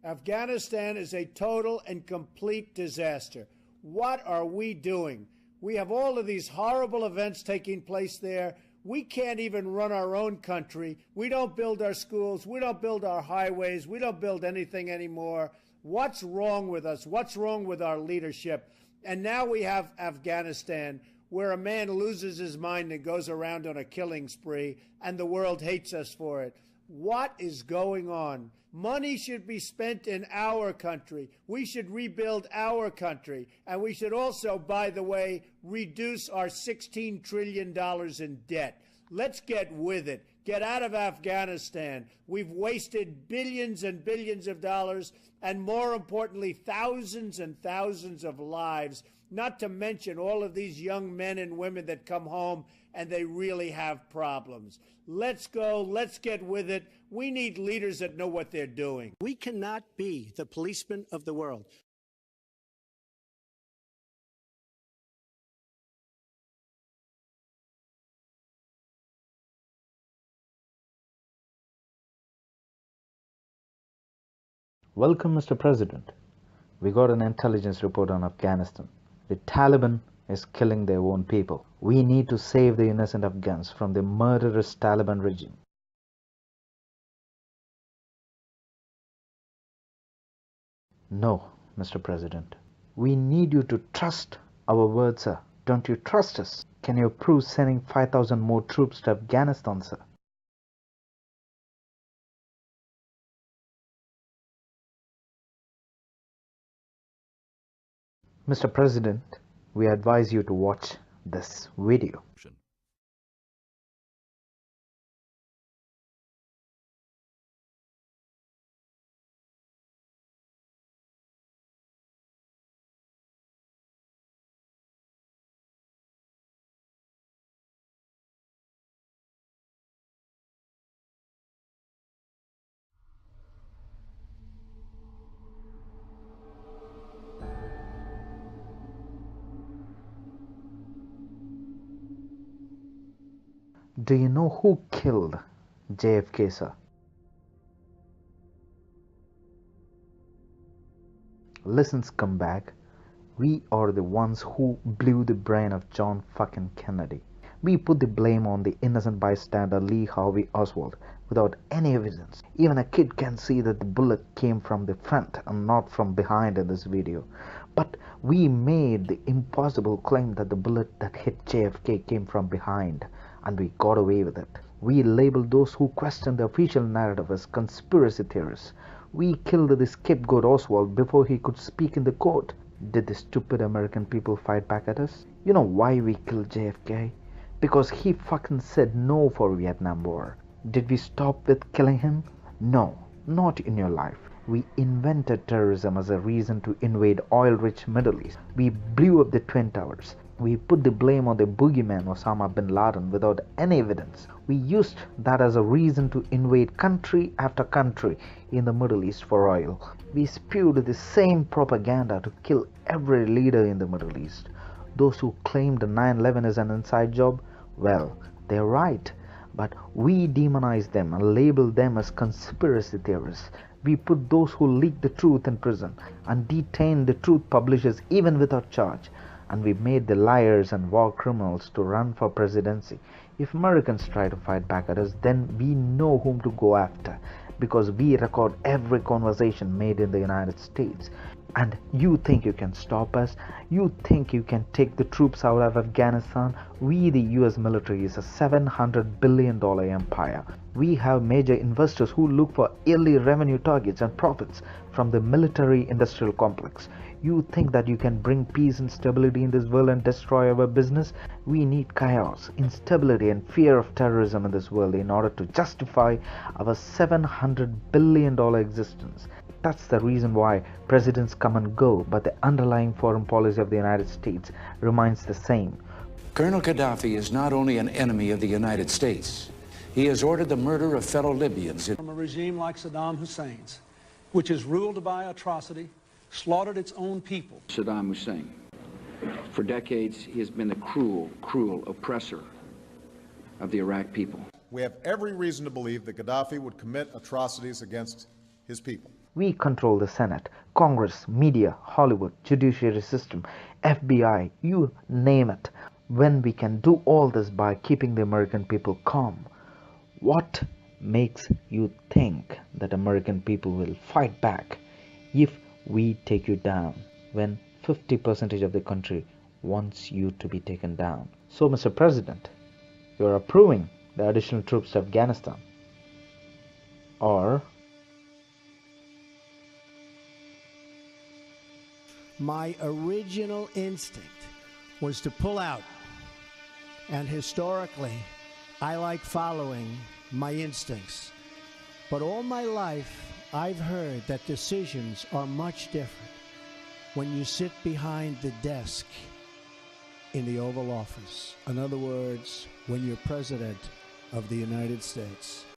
Afghanistan is a total and complete disaster. What are we doing? We have all of these horrible events taking place there. We can't even run our own country. We don't build our schools. We don't build our highways. We don't build anything anymore. What's wrong with us? What's wrong with our leadership? And now we have Afghanistan, where a man loses his mind and goes around on a killing spree, and the world hates us for it. What is going on? Money should be spent in our country. We should rebuild our country. And we should also, by the way, reduce our $16 trillion in debt. Let's get with it. Get out of Afghanistan. We've wasted billions and billions of dollars, and more importantly, thousands and thousands of lives, not to mention all of these young men and women that come home and they really have problems. Let's go. Let's get with it. We need leaders that know what they're doing. We cannot be the policemen of the world. Welcome, Mr. President. We got an intelligence report on Afghanistan. The Taliban is killing their own people. We need to save the innocent Afghans from the murderous Taliban regime. No, Mr. President. We need you to trust our words, sir. Don't you trust us? Can you approve sending 5,000 more troops to Afghanistan, sir? Mr. President, we advise you to watch this video. Do you know who killed JFK, sir? Listen, scumbag. We are the ones who blew the brain of John fucking Kennedy. We put the blame on the innocent bystander Lee Harvey Oswald without any evidence. Even a kid can see that the bullet came from the front and not from behind in this video. But we made the impossible claim that the bullet that hit JFK came from behind, and we got away with it. We labeled those who questioned the official narrative as conspiracy theorists. We killed the scapegoat Oswald before he could speak in the court. Did the stupid American people fight back at us? You know why we killed JFK? Because he fucking said no for Vietnam War. Did we stop with killing him? No, not in your life. We invented terrorism as a reason to invade oil-rich Middle East. We blew up the Twin Towers. We put the blame on the boogeyman Osama bin Laden without any evidence. We used that as a reason to invade country after country in the Middle East for oil. We spewed the same propaganda to kill every leader in the Middle East. Those who claimed 9/11 is an inside job, well, they're right. But we demonized them and labeled them as conspiracy theorists. We put those who leaked the truth in prison and detained the truth publishers even without charge. And we made the liars and war criminals to run for presidency. If Americans try to fight back at us, then we know whom to go after, because we record every conversation made in the United States. And you think you can stop us? You think you can take the troops out of Afghanistan? We, the US military, is a $700 billion empire. We have major investors who look for yearly revenue targets and profits from the military-industrial complex. You think that you can bring peace and stability in this world and destroy our business? We need chaos, instability, and fear of terrorism in this world in order to justify our $700 billion existence. That's the reason why presidents come and go, but the underlying foreign policy of the United States remains the same. Colonel Gaddafi is not only an enemy of the United States, he has ordered the murder of fellow Libyans. From a regime like Saddam Hussein's, which is ruled by atrocity, slaughtered its own people. Saddam Hussein. For decades, he has been the cruel, cruel oppressor of the Iraq people. We have every reason to believe that Gaddafi would commit atrocities against his people. We control the Senate, Congress, media, Hollywood, judiciary system, FBI, you name it. When we can do all this by keeping the American people calm, what makes you think that American people will fight back if we take you down when 50% of the country wants you to be taken down? So, Mr. President, you are approving the additional troops to Afghanistan. Or my original instinct was to pull out. And historically, I like following my instincts. But all my life, I've heard that decisions are much different when you sit behind the desk in the Oval Office. In other words, when you're President of the United States.